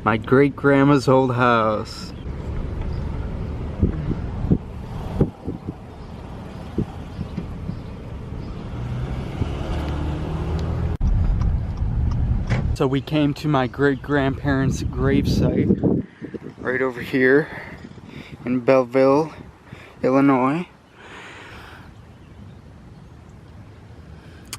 My great-grandma's old house. So we came to my great-grandparents' gravesite right over here in Belleville, Illinois.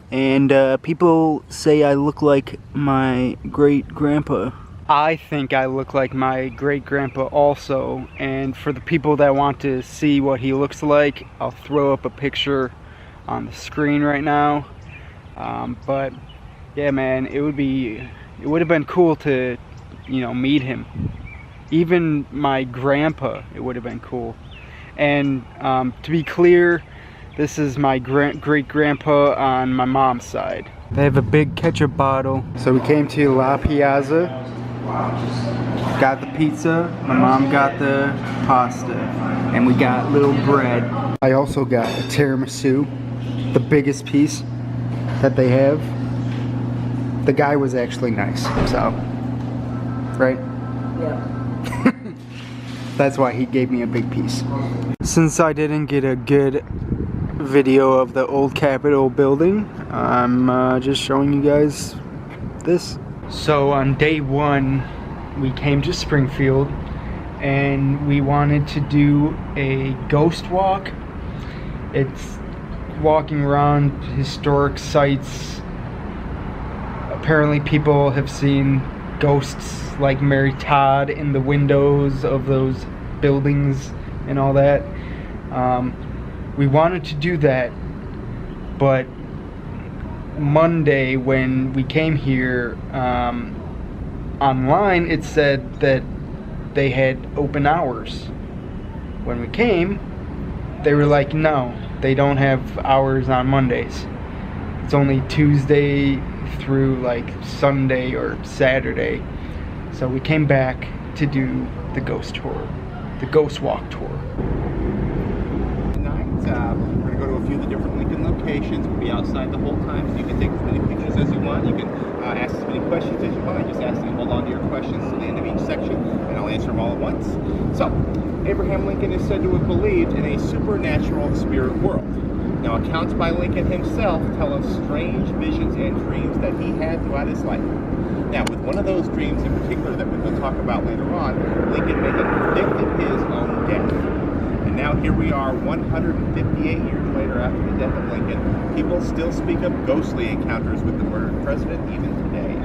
And people say I look like my great-grandpa. I think I look like my great-grandpa also, and for the people that want to see what he looks like, I'll throw up a picture on the screen right now. But yeah, man, it would have been cool to, you know, meet him. Even my grandpa, it would have been cool. And to be clear, this is my great-grandpa on my mom's side. They have a big ketchup bottle. So we came to La Piazza, got the pizza, my mom got the pasta, and we got little bread. I also got a tiramisu, the biggest piece that they have. The guy was actually nice, so, right? Yeah. That's why he gave me a big piece. Since I didn't get a good video of the old Capitol building, I'm just showing you guys this. So on day one, we came to Springfield and we wanted to do a ghost walk. It's walking around historic sites. Apparently people have seen ghosts like Mary Todd in the windows of those buildings and all that. We wanted to do that, but Monday when we came here, online it said that they had open hours. When we came, they were like, no, they don't have hours on Mondays. It's only Tuesday through like Sunday or Saturday. So we came back to do the ghost tour, the ghost walk tour. Tonight, we're going to go to a few of the different Lincoln locations. We'll be outside the whole time, so you can take as many pictures as you want. You can ask as many questions as you want. Just ask and hold on to your questions to the end of each section, and I'll answer them all at once. So, Abraham Lincoln is said to have believed in a supernatural spirit world. Now, accounts by Lincoln himself tell of strange visions and dreams that he had throughout his life. Now, with one of those dreams in particular that we will talk about later on, Lincoln may have predicted his own death. And now here we are 158 years later after the death of Lincoln. People still speak of ghostly encounters with the murdered president even today.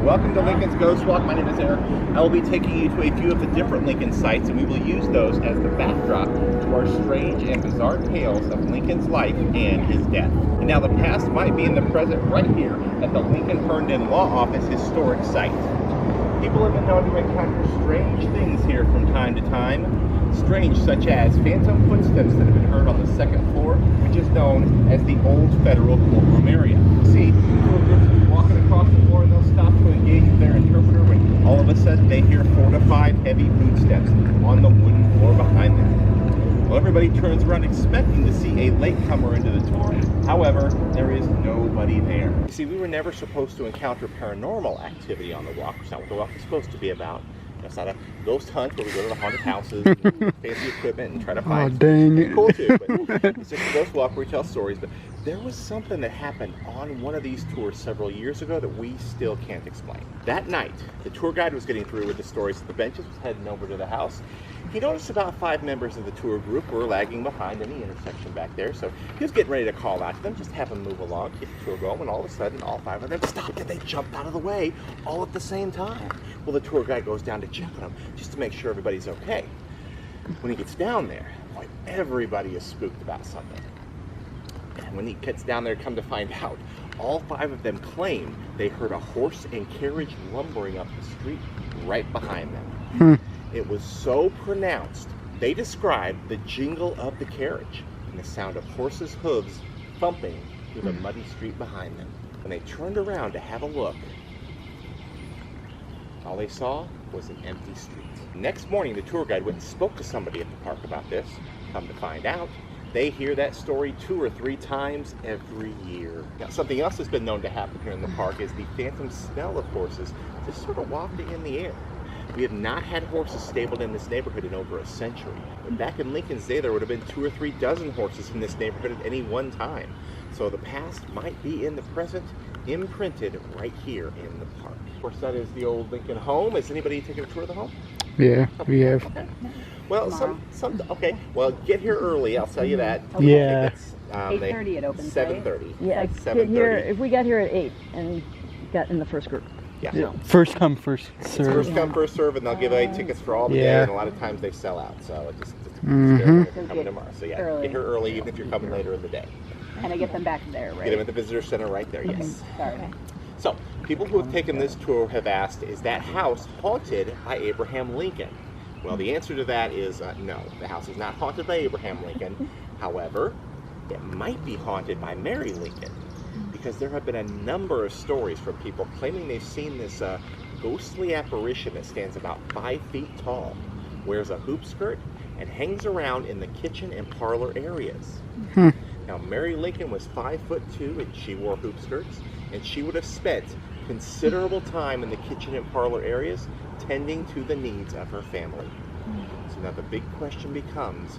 Welcome to Lincoln's Ghost Walk. My name is Eric. I will be taking you to a few of the different Lincoln sites, and we will use those as the backdrop to our strange and bizarre tales of Lincoln's life and his death. And now the past might be in the present right here at the Lincoln Herndon Law Office historic site. People have been known to encounter strange things here from time to time. Strange such as phantom footsteps that have been heard on the second floor, which is known as the Old Federal Courtroom area. See, tour groups will be walking across the floor and they'll stop to engage with their interpreter when all of a sudden they hear 4 to 5 heavy footsteps on the wooden floor behind them. Well, everybody turns around expecting to see a latecomer into the tour. However, there is nobody there. You see, we were never supposed to encounter paranormal activity on the walk. It's not what the walk is supposed to be about. It's not a ghost hunt where we go to the haunted houses, and fancy equipment, and try to find something cool too. But it's just a ghost walk where we tell stories. But there was something that happened on one of these tours several years ago that we still can't explain. That night, the tour guide was getting through with the stories at the benches, was heading over to the house. He noticed about 5 members of the tour group were lagging behind in the intersection back there, so he was getting ready to call out to them, just have them move along, keep the tour going, and all of a sudden, all 5 of them stopped and they jumped out of the way all at the same time. Well, the tour guide goes down to check on them, just to make sure everybody's okay. When he gets down there, boy, everybody is spooked about something. And when he gets down there, come to find out, all 5 of them claim they heard a horse and carriage lumbering up the street right behind them. It was so pronounced, they described the jingle of the carriage and the sound of horses' hooves thumping through the muddy street behind them. When they turned around to have a look, all they saw was an empty street. Next morning, the tour guide went and spoke to somebody at the park about this. Come to find out, they hear that story 2 or 3 times every year. Now, something else that's been known to happen here in the park is the phantom smell of horses just sort of wafting in the air. We have not had horses stabled in this neighborhood in over a century. But back in Lincoln's day, there would have been 2 or 3 dozen horses in this neighborhood at any one time. So the past might be in the present, imprinted right here in the park. Of course, that is the old Lincoln home. Has anybody taken a tour of the home? Yeah, we have. Okay. Well, okay. Well, get here early. I'll tell you that. Yeah. 8:30 it opens. 7:30. Yeah, Like get here. 7:30. If we got here at 8 and got in the first group. Yeah. First come, first It's serve. first come, first serve, and they'll give away tickets for all the day, Yeah. and a lot of times they sell out. So it just Mhm. if you're coming tomorrow. So yeah, Early. get here early, even if you're coming later in the day. And I get them back there, right? Get them at the visitor center right there. Yes. Sorry. So people who have taken this tour have asked, is that house haunted by Abraham Lincoln? Well, the answer to that is no. The house is not haunted by Abraham Lincoln. However, it might be haunted by Mary Lincoln, because there have been a number of stories from people claiming they've seen this ghostly apparition that stands about 5 feet tall, wears a hoop skirt, and hangs around in the kitchen and parlor areas. Now, Mary Lincoln was 5'2", and she wore hoop skirts, and she would have spent considerable time in the kitchen and parlor areas tending to the needs of her family. So now the big question becomes,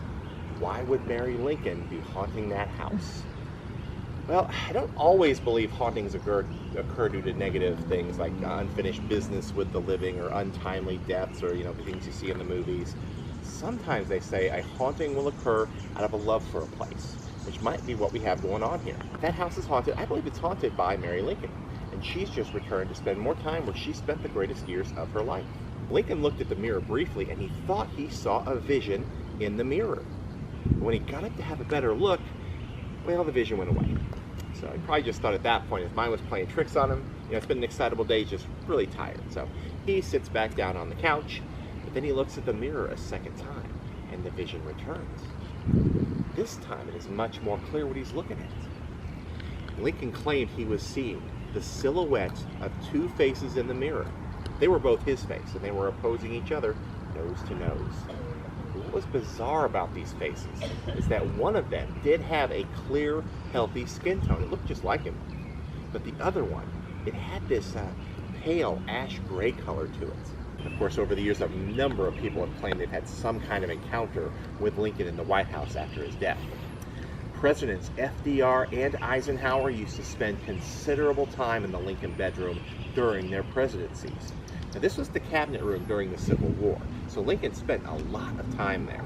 why would Mary Lincoln be haunting that house? Well, I don't always believe hauntings occur due to negative things like unfinished business with the living or untimely deaths or, the things you see in the movies. Sometimes they say a haunting will occur out of a love for a place, which might be what we have going on here. If that house is haunted, I believe it's haunted by Mary Lincoln, and she's just returned to spend more time where she spent the greatest years of her life. Lincoln looked at the mirror briefly, and he thought he saw a vision in the mirror. When he got up to have a better look, well, the vision went away. So he probably just thought at that point his mind was playing tricks on him. It's been an excitable day, he's just really tired. So he sits back down on the couch, but then he looks at the mirror a second time, and the vision returns. This time it is much more clear what he's looking at. Lincoln claimed he was seeing the silhouette of 2 faces in the mirror. They were both his face, and they were opposing each other nose to nose. What was bizarre about these faces is that one of them did have a clear, healthy skin tone. It looked just like him. But the other one, it had this pale ash gray color to it. Of course, over the years, a number of people have claimed they've had some kind of encounter with Lincoln in the White House after his death. Presidents FDR and Eisenhower used to spend considerable time in the Lincoln bedroom during their presidencies. Now, this was the cabinet room during the Civil War, so Lincoln spent a lot of time there.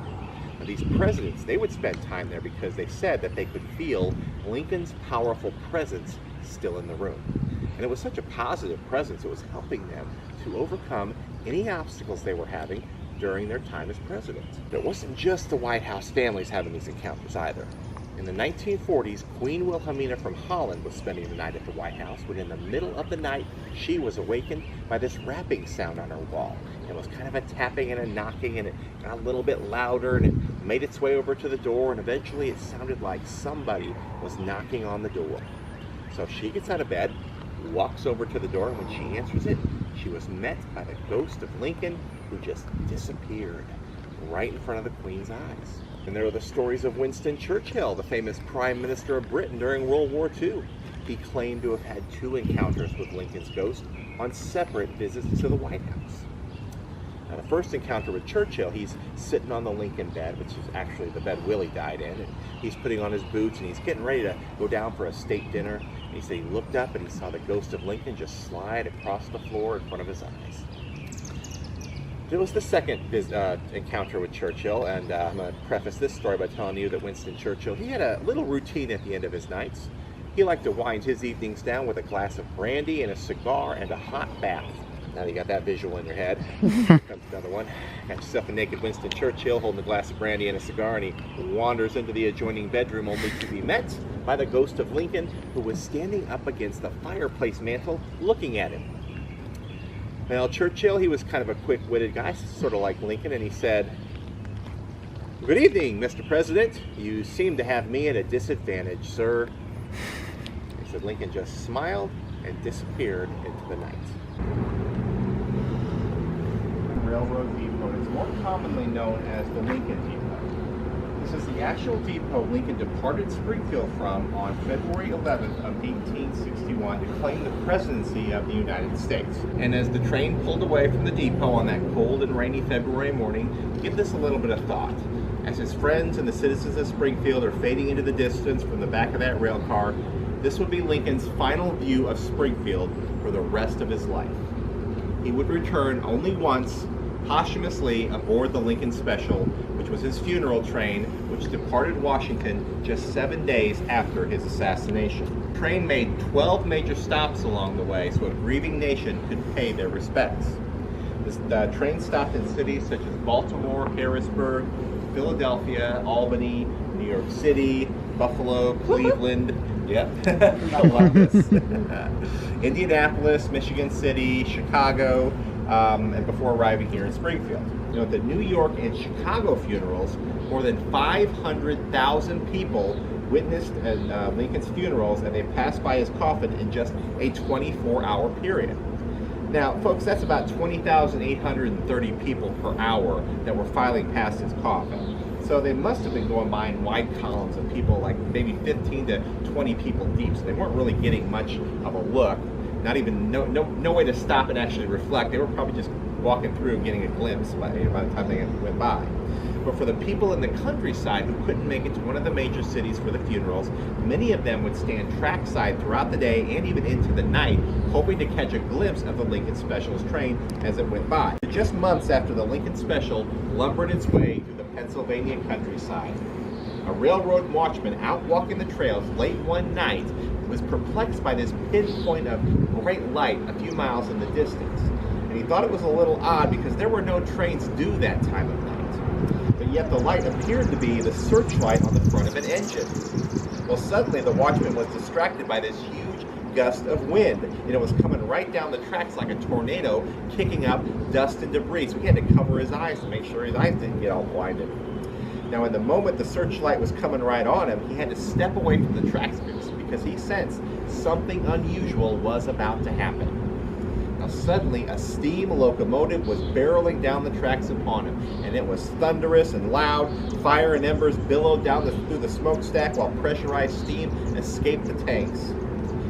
Now, these presidents, they would spend time there because they said that they could feel Lincoln's powerful presence still in the room. And it was such a positive presence, it was helping them to overcome any obstacles they were having during their time as president. But it wasn't just the White House families having these encounters either. In the 1940s, Queen Wilhelmina from Holland was spending the night at the White House when in the middle of the night, she was awakened by this rapping sound on her wall. It was kind of a tapping and a knocking, and it got a little bit louder, and it made its way over to the door, and eventually it sounded like somebody was knocking on the door. So she gets out of bed, walks over to the door, and when she answers it, she was met by the ghost of Lincoln, who just disappeared right in front of the Queen's eyes. And there are the stories of Winston Churchill, the famous Prime Minister of Britain during World War II. He claimed to have had 2 encounters with Lincoln's ghost on separate visits to the White House. Now, the first encounter with Churchill, he's sitting on the Lincoln bed, which is actually the bed Willie died in, and he's putting on his boots, and he's getting ready to go down for a state dinner. And he said he looked up, and he saw the ghost of Lincoln just slide across the floor in front of his eyes. It was the second encounter with Churchill, and I'm going to preface this story by telling you that Winston Churchill, he had a little routine at the end of his nights. He liked to wind his evenings down with a glass of brandy and a cigar and a hot bath. Now that you got that visual in your head, comes another one. Got yourself a naked Winston Churchill holding a glass of brandy and a cigar, and he wanders into the adjoining bedroom only to be met by the ghost of Lincoln, who was standing up against the fireplace mantel looking at him. Well, Churchill, he was kind of a quick-witted guy, sort of like Lincoln, and he said, "Good evening, Mr. President. You seem to have me at a disadvantage, sir." He said Lincoln just smiled and disappeared into the night. Railroad Depot. It's more commonly known as the Lincoln Depot. This is the actual depot Lincoln departed Springfield from on February 11th of 1861 to claim the presidency of the United States. And as the train pulled away from the depot on that cold and rainy February morning, give this a little bit of thought. As his friends and the citizens of Springfield are fading into the distance from the back of that rail car, this would be Lincoln's final view of Springfield for the rest of his life. He would return only once, posthumously, aboard the Lincoln Special, which was his funeral train, which departed Washington just 7 days after his assassination. The train made 12 major stops along the way so a grieving nation could pay their respects. The train stopped in cities such as Baltimore, Harrisburg, Philadelphia, Albany, New York City, Buffalo, Cleveland, Columbus, Indianapolis, Michigan City, Chicago, and before arriving here in Springfield. You know, at the New York and Chicago funerals, more than 500,000 people witnessed Lincoln's funerals, and they passed by his coffin in just a 24-hour period. Now, folks, that's about 20,830 people per hour that were filing past his coffin. So they must have been going by in wide columns of people, like maybe 15 to 20 people deep. So they weren't really getting much of a look. Not even, no way to stop and actually reflect. They were probably just walking through and getting a glimpse by the time they went by. But for the people in the countryside who couldn't make it to one of the major cities for the funerals, many of them would stand trackside throughout the day and even into the night, hoping to catch a glimpse of the Lincoln Special's train as it went by. Just months after the Lincoln Special lumbered its way through the Pennsylvania countryside, a railroad watchman out walking the trails late one night was perplexed by this pinpoint of bright light a few miles in the distance. And he thought it was a little odd because there were no trains due that time of night. But yet the light appeared to be the searchlight on the front of an engine. Well, suddenly the watchman was distracted by this huge gust of wind, and it was coming right down the tracks like a tornado, kicking up dust and debris. So he had to cover his eyes to make sure his eyes didn't get all blinded. Now, in the moment the searchlight was coming right on him, he had to step away from the tracks because he sensed something unusual was about to happen. Now, suddenly, a steam locomotive was barreling down the tracks upon him, and it was thunderous and loud. Fire and embers billowed down through the smokestack while pressurized steam escaped the tanks.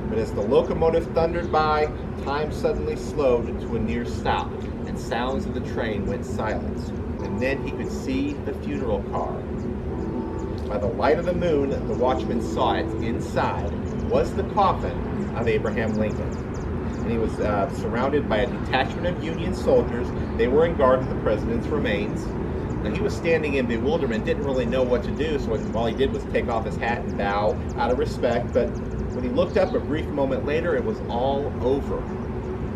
But as the locomotive thundered by, time suddenly slowed to a near stop, and sounds of the train went silent. And then he could see the funeral car. By the light of the moon, the watchman saw it. Inside was the coffin of Abraham Lincoln. And he was surrounded by a detachment of Union soldiers. They were in guard of the president's remains. Now, he was standing in bewilderment, didn't really know what to do, so all he did was take off his hat and bow out of respect. But when he looked up a brief moment later, it was all over.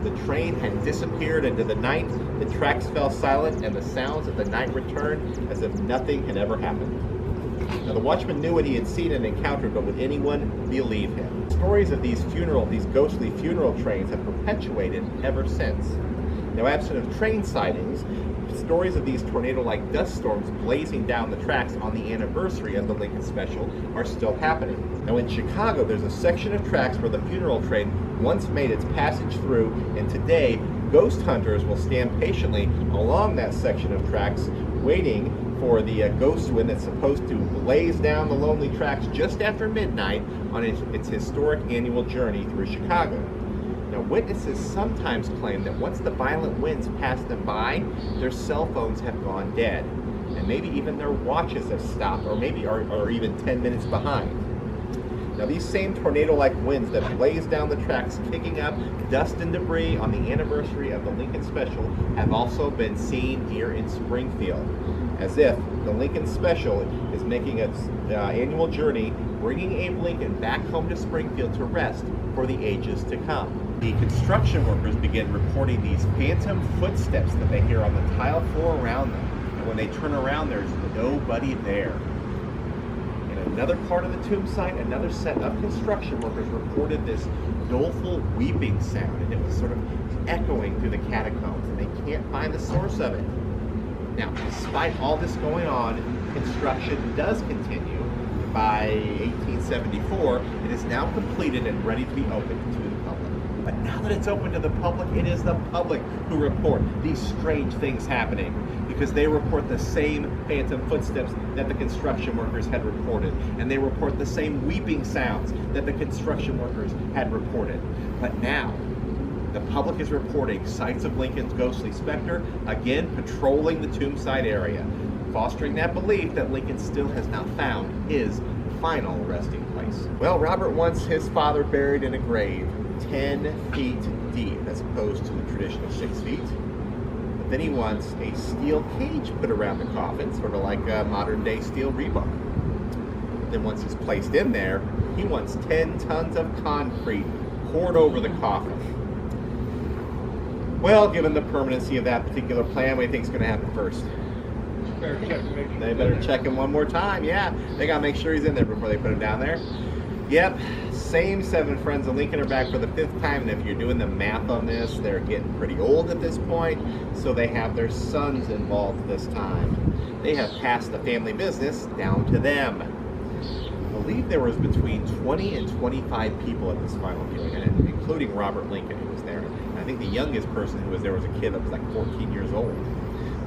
The train had disappeared into the night, the tracks fell silent, and the sounds of the night returned as if nothing had ever happened. Now, the watchman knew what he had seen and encountered, but would anyone believe him? Stories of these ghostly funeral trains have perpetuated ever since. Now, absent of train sightings, stories of these tornado-like dust storms blazing down the tracks on the anniversary of the Lincoln Special are still happening. Now, in Chicago, there's a section of tracks where the funeral train once made its passage through, and today, ghost hunters will stand patiently along that section of tracks, waiting for the ghost wind that's supposed to blaze down the lonely tracks just after midnight on its historic annual journey through Chicago. Now, witnesses sometimes claim that once the violent winds pass them by, their cell phones have gone dead, and maybe even their watches have stopped, or maybe are even 10 minutes behind. Now, these same tornado-like winds that blaze down the tracks, kicking up dust and debris on the anniversary of the Lincoln Special, have also been seen here in Springfield, as if the Lincoln Special is making its annual journey, bringing Abe Lincoln back home to Springfield to rest for the ages to come. The construction workers begin reporting these phantom footsteps that they hear on the tile floor around them, and when they turn around, there's nobody there. In another part of the tomb site, another set of construction workers reported this doleful weeping sound, and it was sort of echoing through the catacombs, and they can't find the source of it. Now, despite all this going on, construction does continue. By 1874, it is now completed and ready to be opened to the public. But now that it's open to the public, it is the public who report these strange things happening, because they report the same phantom footsteps that the construction workers had reported, and they report the same weeping sounds that the construction workers had reported. But now, the public is reporting sights of Lincoln's ghostly specter, again patrolling the tombsite area, fostering that belief that Lincoln still has not found his final resting place. Well, Robert wants his father buried in a grave 10 feet deep, as opposed to the traditional 6 feet. But then he wants a steel cage put around the coffin, sort of like a modern day steel rebar. Then once he's placed in there, he wants 10 tons of concrete poured over the coffin. Well, given the permanency of that particular plan, what do you think is going to happen first? They better check him one more time. Yeah, they got to make sure he's in there before they put him down there. Yep, same 7 friends of Lincoln are back for the 5th time, and if you're doing the math on this, they're getting pretty old at this point, so they have their sons involved this time. They have passed the family business down to them. I believe there was between 20 and 25 people at this final viewing, including Robert Lincoln, who was there. I think the youngest person who was there was a kid that was like 14 years old.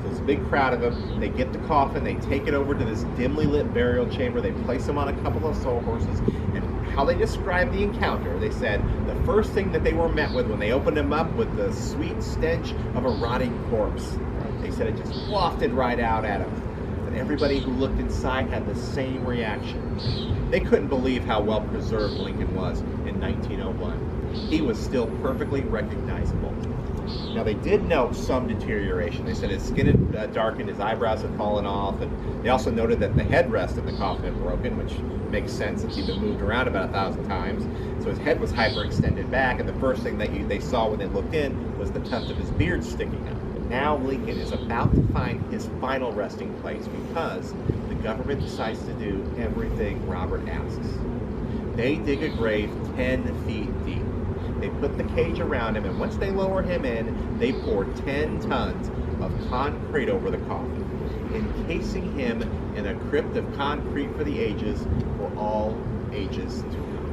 So it's a big crowd of them. They get the coffin, they take it over to this dimly lit burial chamber, they place him on a couple of soul horses, and how they described the encounter, they said the first thing that they were met with when they opened him up was the sweet stench of a rotting corpse. They said it just wafted right out at them. And everybody who looked inside had the same reaction. They couldn't believe how well preserved Lincoln was in 1901. He was still perfectly recognizable. Now, they did note some deterioration. They said his skin had darkened, his eyebrows had fallen off, and they also noted that the headrest of the coffin had broken, which makes sense since he'd been moved around about 1,000 times. So his head was hyperextended back, and the first thing that they saw when they looked in was the tuft of his beard sticking out. But now Lincoln is about to find his final resting place because the government decides to do everything Robert asks. They dig a grave 10 feet deep. They put the cage around him, and once they lower him in, they pour 10 tons of concrete over the coffin, encasing him in a crypt of concrete for the ages, for all ages to come.